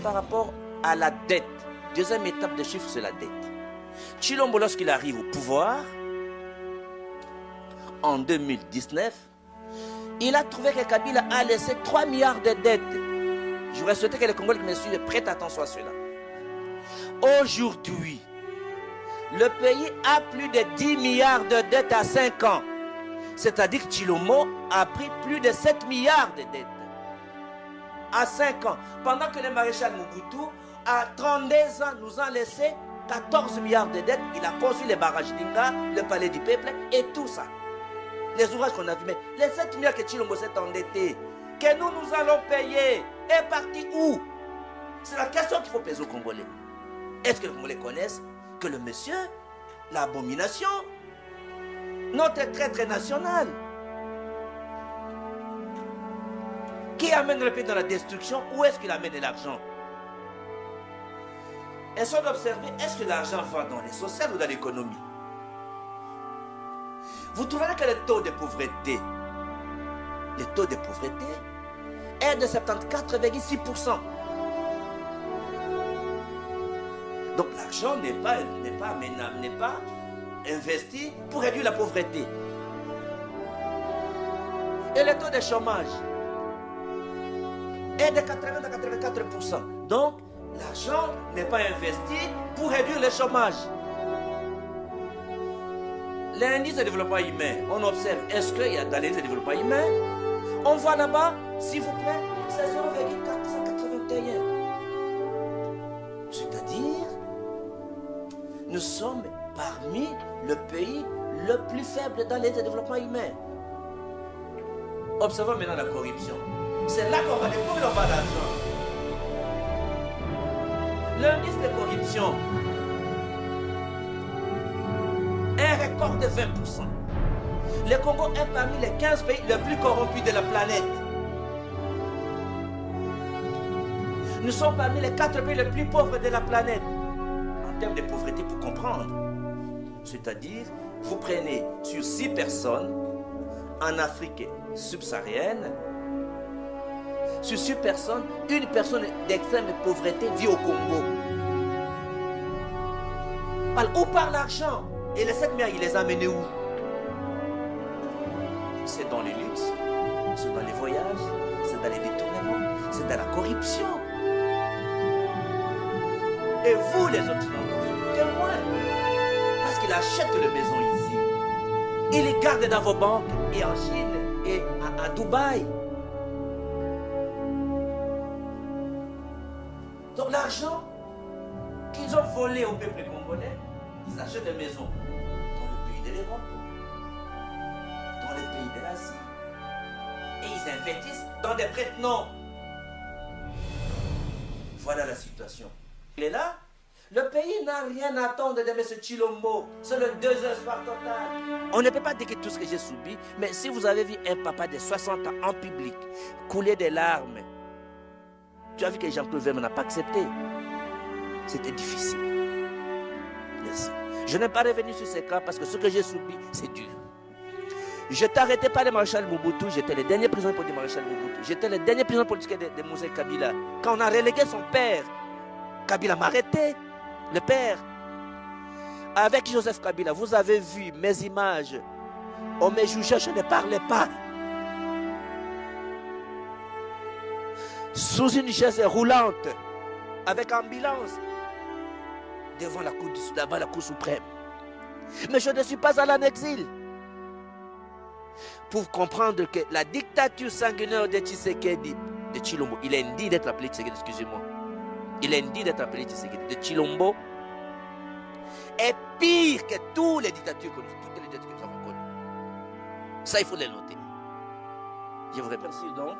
par rapport à la dette. Deuxième étape de chiffre, c'est la dette. Tshilombo, lorsqu'il arrive au pouvoir, en 2019, il a trouvé que Kabila a laissé 3 milliards de dettes. Je voudrais souhaiter que les Congolais qui me suivent prêtent attention à cela. Aujourd'hui, le pays a plus de 10 milliards de dettes à 5 ans. C'est-à-dire que Tshilombo a pris plus de 7 milliards de dettes à 5 ans. Pendant que le maréchal Mobutu, à 32 ans, nous a laissé 14 milliards de dettes. Il a construit les barrages d'Inga, le palais du peuple et tout ça. Les ouvrages qu'on a vus. Mais les 7 milliards que Tshilombo s'est endetté, que nous allons payer, est parti où? C'est la question qu'il faut poser aux Congolais. Est-ce que les Congolais connaissent que le monsieur, l'abomination, notre traître national, qui amène le pays dans la destruction, où est-ce qu'il amène l'argent? Est-ce qu'on observe, est-ce que l'argent va dans les sociales ou dans l'économie? Vous trouverez que le taux de pauvreté est de 74,6%. Donc l'argent n'est pas investi pour réduire la pauvreté. Et le taux de chômage est de 80 à 84%. Donc l'argent n'est pas investi pour réduire le chômage. L'indice de développement humain, on observe, est-ce qu'il y a dans l'indice de développement humain? On voit là-bas, s'il vous plaît, c'est 0,481. C'est-à-dire, nous sommes parmi le pays le plus faible dans l'indice de développement humain. Observons maintenant la corruption. C'est là qu'on va découvrir le bas d'argent. L'indice de corruption est un record de 20%. Le Congo est parmi les 15 pays les plus corrompus de la planète. Nous sommes parmi les 4 pays les plus pauvres de la planète. En termes de pauvreté, pour comprendre. C'est-à-dire, vous prenez sur 6 personnes en Afrique subsaharienne, sur 6 personnes, une personne d'extrême pauvreté vit au Congo. Où part l'argent? Et les 7 milliards, il les a amenés où? C'est dans les luxes, c'est dans les voyages, c'est dans les détournements, c'est dans la corruption. Et vous, les Occidentaux, vous témoins. Parce qu'il achète les maisons ici. Il les garde dans vos banques et en Chine et à Dubaï. Donc l'argent qu'ils ont volé au peuple congolais, ils achètent des maisons dans le pays de l'Europe, dans les pays de l'Asie. Et ils investissent dans des prête-noms. Voilà la situation. Il est là. Le pays n'a rien à attendre de M. Tshilombo. C'est le désespoir total. On ne peut pas dire que tout ce que j'ai subi, mais si vous avez vu un papa de 60 ans en public couler des larmes, tu as vu que Jean-Claude Verme n'a pas accepté. C'était difficile. Merci. Je n'ai pas revenu sur ces cas parce que ce que j'ai subi, c'est dur. Je n'étais arrêté par le maréchal Mobutu, j'étais le dernier prisonnier politique du maréchal Mobutu. J'étais le dernier prisonnier politique de Moussa Kabila. Quand on a relégué son père, Kabila m'a arrêté. Le père. Avec Joseph Kabila, vous avez vu mes images. On me jugeait, je ne parlais pas. Sous une chaise roulante, avec ambulance, devant la cour suprême. Mais je ne suis pas allé en exil. Pour comprendre que la dictature sanguinaire de Tshisekedi, de Tshilombo, il est indigne d'être appelé Tshisekedi, excusez-moi. Il est indigne d'être appelé Tshisekedi, de Tshilombo, est pire que toutes les dictatures que nous avons connues. Ça, il faut le noter. Je vous remercie donc.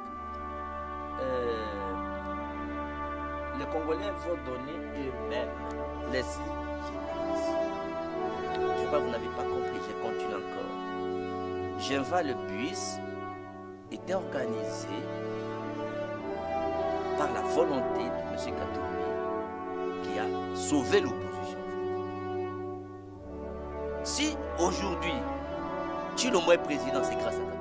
Les Congolais vont donner eux-mêmes les signes. Je ne sais pas, vous n'avez pas compris, je continue encore. Genva le bus était organisé par la volonté de M. Katumbi qui a sauvé l'opposition. Si aujourd'hui Tshilombo est président, c'est grâce à Katumbi.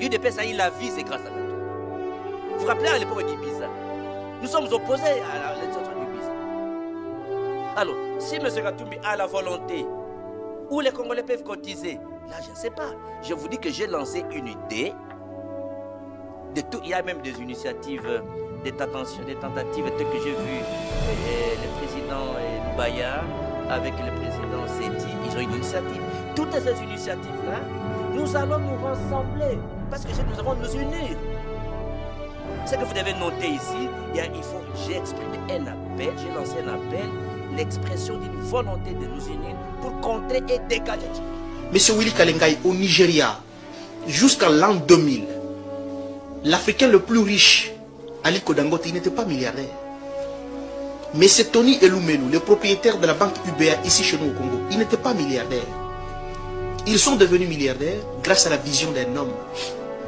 UDPS a eu la vie, c'est grâce à Katumbi. Vous vous rappelez à l'époque d'Ibiza? Nous sommes opposés à l'extension d'Ibiza. Alors, si M. Katumbi a la volonté, où les Congolais peuvent cotiser, là, je ne sais pas. Je vous dis que j'ai lancé une idée. De tout, il y a même des initiatives, des tentatives telles que j'ai vu le président Loubaya avec le président Seti. Ils ont une initiative. Toutes ces initiatives-là, nous allons nous rassembler parce que nous allons nous unir. Ce que vous devez noter ici, j'ai exprimé un appel, j'ai lancé un appel, l'expression d'une volonté de nous unir pour contrer et dégager. Monsieur Willy Kalengai, au Nigeria, jusqu'en l'an 2000, l'Africain le plus riche, Aliko Dangote, il n'était pas milliardaire. Mais c'est Tony Elumelu, le propriétaire de la banque UBA ici chez nous au Congo, il n'était pas milliardaire. Ils sont devenus milliardaires grâce à la vision d'un homme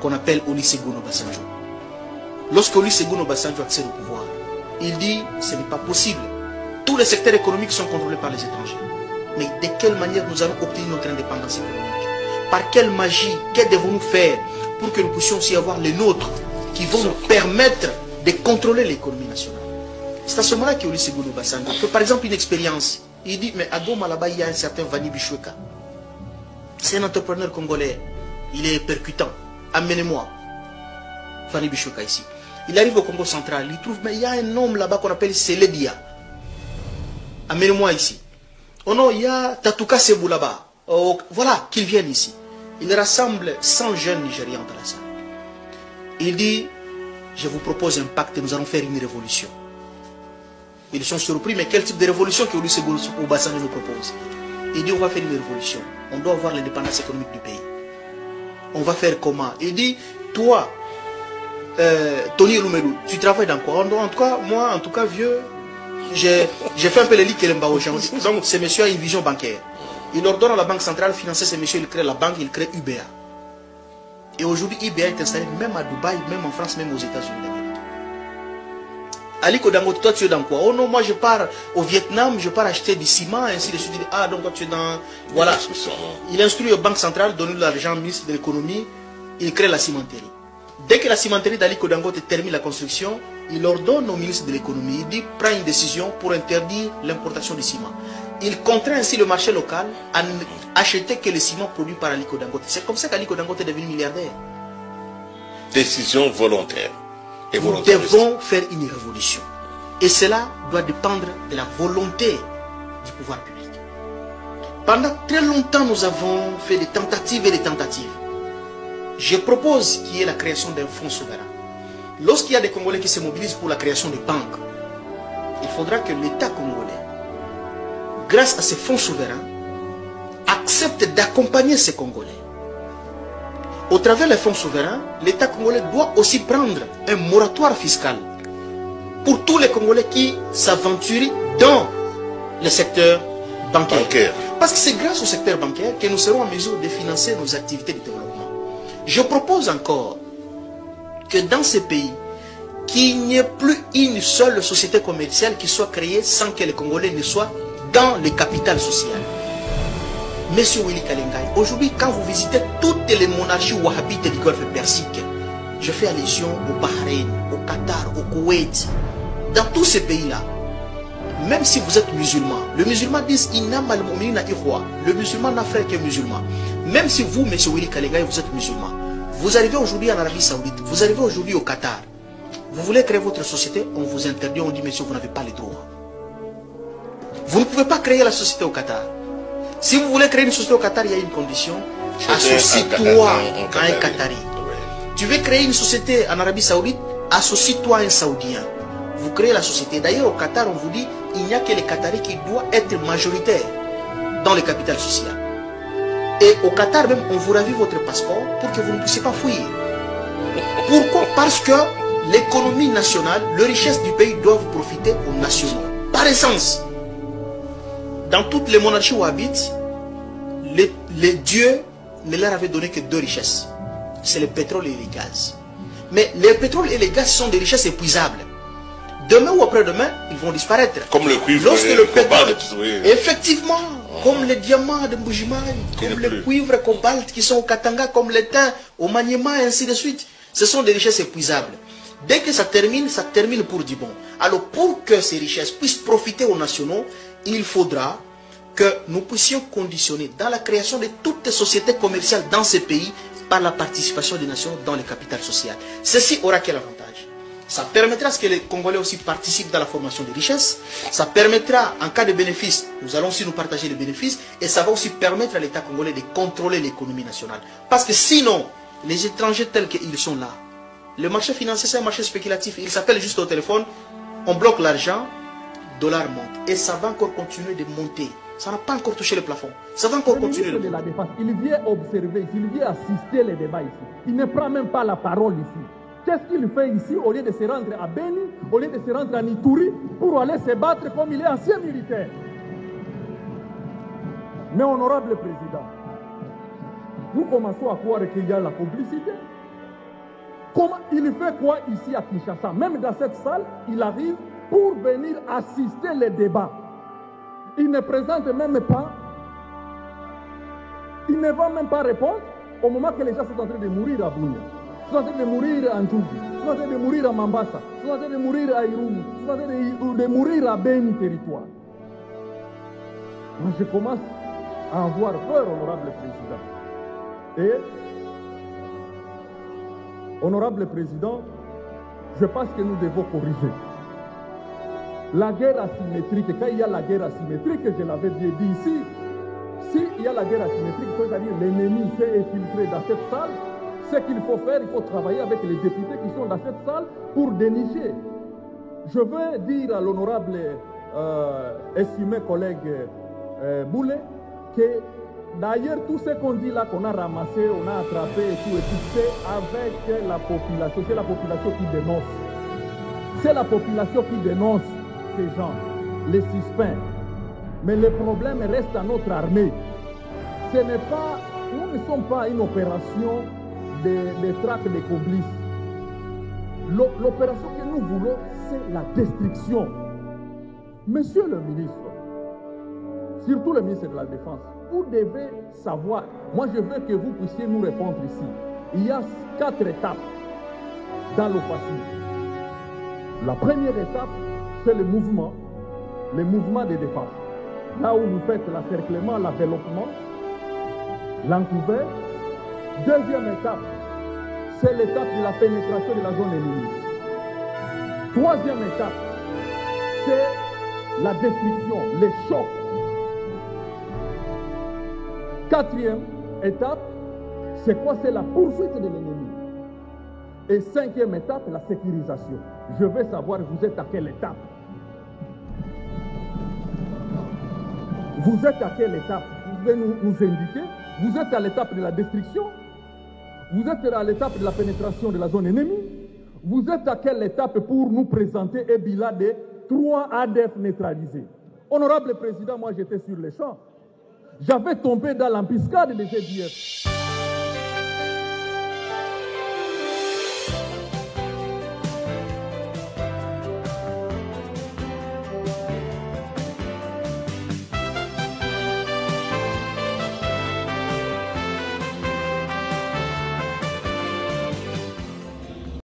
qu'on appelle Olusegun Obasanjo. Lorsque Olusegun Obasanjo accède au pouvoir, il dit ce n'est pas possible. Tous les secteurs économiques sont contrôlés par les étrangers. Mais de quelle manière nous allons obtenir notre indépendance économique? Par quelle magie? Que devons-nous faire pour que nous puissions aussi avoir les nôtres qui vont nous permettre de contrôler l'économie nationale? C'est à ce moment-là qu'Olusegun Obasanjo fait par exemple une expérience. Il dit, mais à Goma là-bas, il y a un certain Vani Bichweka. C'est un entrepreneur congolais. Il est percutant. Amenez-moi Vani Bichweka ici. Il arrive au Congo central. Il trouve, mais il y a un homme là-bas qu'on appelle Seledia. Amenez-moi ici. Oh non, il y a Tatouka Sebou là-bas. Oh, voilà, qu'ils viennent ici. Il rassemble 100 jeunes Nigérians dans la salle. Il dit, je vous propose un pacte, nous allons faire une révolution. Ils sont surpris, mais quel type de révolution que Olusegun Obasanjo nous propose? Il dit, on va faire une révolution. On doit avoir l'indépendance économique du pays. On va faire comment? Il dit, toi, Tony Elumelu, tu travailles dans quoi? En tout cas, moi, en tout cas, vieux, j'ai fait un peu les lits Kelemba aux gens. Donc, ce monsieur a une vision bancaire. Il ordonne à la Banque centrale de financer ce monsieur, il crée la banque, il crée UBA. Et aujourd'hui, UBA est installé même à Dubaï, même en France, même aux États-Unis d'Amérique. Aliko Dangote, toi tu es dans quoi? Oh non, moi je pars au Vietnam, je pars acheter du ciment, ainsi de suite. Il dit, ah donc toi tu es dans... Voilà. Il instruit aux banques centrales, donne l'argent au ministre de l'économie, il crée la cimenterie. Dès que la cimenterie d'Aliko Dangote termine la construction, il ordonne au ministre de l'économie, il dit, prends une décision pour interdire l'importation du ciment. Il contraint ainsi le marché local à acheter que le ciment produit par Aliko Dangote. C'est comme ça qu'Aliko Dangote est devenu milliardaire. Décision volontaire. Nous devons faire une révolution. Et cela doit dépendre de la volonté du pouvoir public. Pendant très longtemps, nous avons fait des tentatives et des tentatives. Je propose qu'il y ait la création d'un fonds souverain. Lorsqu'il y a des Congolais qui se mobilisent pour la création de banques, il faudra que l'État congolais, grâce à ces fonds souverains, accepte d'accompagner ces Congolais. Au travers des fonds souverains, l'État congolais doit aussi prendre un moratoire fiscal pour tous les Congolais qui s'aventurent dans le secteur bancaire. Parce que c'est grâce au secteur bancaire que nous serons en mesure de financer nos activités de développement. Je propose encore que dans ces pays, qu'il n'y ait plus une seule société commerciale qui soit créée sans que les Congolais ne soient dans le capital social. Monsieur Willy Kalengai, aujourd'hui, quand vous visitez toutes les monarchies wahhabites du Golfe Persique, je fais allusion au Bahreïn, au Qatar, au Koweït, dans tous ces pays-là, même si vous êtes musulman, le musulman dit le musulman n'a frère que musulman. Même si vous, monsieur Willy Kalengai, vous êtes musulman, vous arrivez aujourd'hui en Arabie Saoudite, vous arrivez aujourd'hui au Qatar, vous voulez créer votre société, on vous interdit, on dit monsieur, vous n'avez pas les droits. Vous ne pouvez pas créer la société au Qatar. Si vous voulez créer une société au Qatar, il y a une condition. Associe-toi à un Qatari. Tu veux créer une société en Arabie Saoudite, associe-toi à un Saoudien. Vous créez la société. D'ailleurs, au Qatar, on vous dit il n'y a que les Qataris qui doivent être majoritaires dans le capital social. Et au Qatar même, on vous ravit votre passeport pour que vous ne puissiez pas fuir. Pourquoi? Parce que l'économie nationale, les richesses du pays doivent profiter aux nationaux. Par essence. Dans toutes les monarchies wahhabites, les dieux ne leur avaient donné que deux richesses. C'est le pétrole et les gaz. Mais les pétroles et les gaz sont des richesses épuisables. Demain ou après-demain, ils vont disparaître. Comme le cuivre et le cobalt. Oui. Effectivement, comme les diamants de Mbujimaï, comme le cuivre et cobalt qui sont au Katanga, comme l'étain, au Maniema, et ainsi de suite. Ce sont des richesses épuisables. Dès que ça termine pour du bon. Alors pour que ces richesses puissent profiter aux nationaux, il faudra que nous puissions conditionner dans la création de toutes les sociétés commerciales dans ces pays par la participation des nations dans le capital social. Ceci aura quel avantage? Ça permettra à ce que les Congolais aussi participent dans la formation des richesses. Ça permettra, en cas de bénéfice, nous allons aussi nous partager les bénéfices. Et ça va aussi permettre à l'État congolais de contrôler l'économie nationale. Parce que sinon, les étrangers tels qu'ils sont là, le marché financier c'est un marché spéculatif. Il s'appelle juste au téléphone, on bloque l'argent, dollar monte. Et ça va encore continuer de monter. Ça n'a pas encore touché le plafond. Ça va encore continuer. De la Défense, il vient observer, il vient assister les débats ici. Il ne prend même pas la parole ici. Qu'est-ce qu'il fait ici au lieu de se rendre à Beni, au lieu de se rendre à Nitouri pour aller se battre comme il est ancien militaire? Mais honorable président, nous commençons à croire qu'il y a la complicité. Comment il fait quoi ici à Kinshasa? Même dans cette salle, il arrive pour venir assister les débats. Il ne présente même pas, il ne va même pas répondre au moment que les gens sont en train de mourir à Bunia, sont en train de mourir à Ndjougi, sont en train de mourir à Mambasa, sont en train de mourir à Irumu, sont en train de mourir à Beni territoire. Moi, je commence à avoir peur, honorable président. Et, honorable président, je pense que nous devons corriger. La guerre asymétrique, quand il y a la guerre asymétrique, je l'avais bien dit ici, s'il y a la guerre asymétrique, c'est-à-dire l'ennemi s'est infiltré dans cette salle, ce qu'il faut faire, il faut travailler avec les députés qui sont dans cette salle pour dénicher. Je veux dire à l'honorable estimé collègue Boulet que d'ailleurs tout ce qu'on dit là, qu'on a ramassé, on a attrapé et tout, c'est avec la population, c'est la population qui dénonce. C'est la population qui dénonce ces gens, les suspects. Mais le problème reste à notre armée. Ce n'est pas, nous ne sommes pas une opération de traque des complices. L'opération que nous voulons, c'est la destruction. Monsieur le ministre, surtout le ministre de la Défense, vous devez savoir, moi je veux que vous puissiez nous répondre ici. Il y a 4 étapes dans l'offensive. La première étape, c'est le mouvement de défense. Là où vous faites l'encerclement, l'enveloppement, l'encouvert. Deuxième étape, c'est l'étape de la pénétration de la zone ennemie. Troisième étape, c'est la destruction, les chocs. Quatrième étape, c'est quoi? C'est la poursuite de l'ennemi. Et cinquième étape, la sécurisation. Je veux savoir, vous êtes à quelle étape? Vous êtes à quelle étape? Vous pouvez nous indiquer? Vous êtes à l'étape de la destruction? Vous êtes à l'étape de la pénétration de la zone ennemie? Vous êtes à quelle étape pour nous présenter un bilan de 3 ADF neutralisés? Honorable président, moi j'étais sur les champs. J'avais tombé dans l'embuscade des GDF.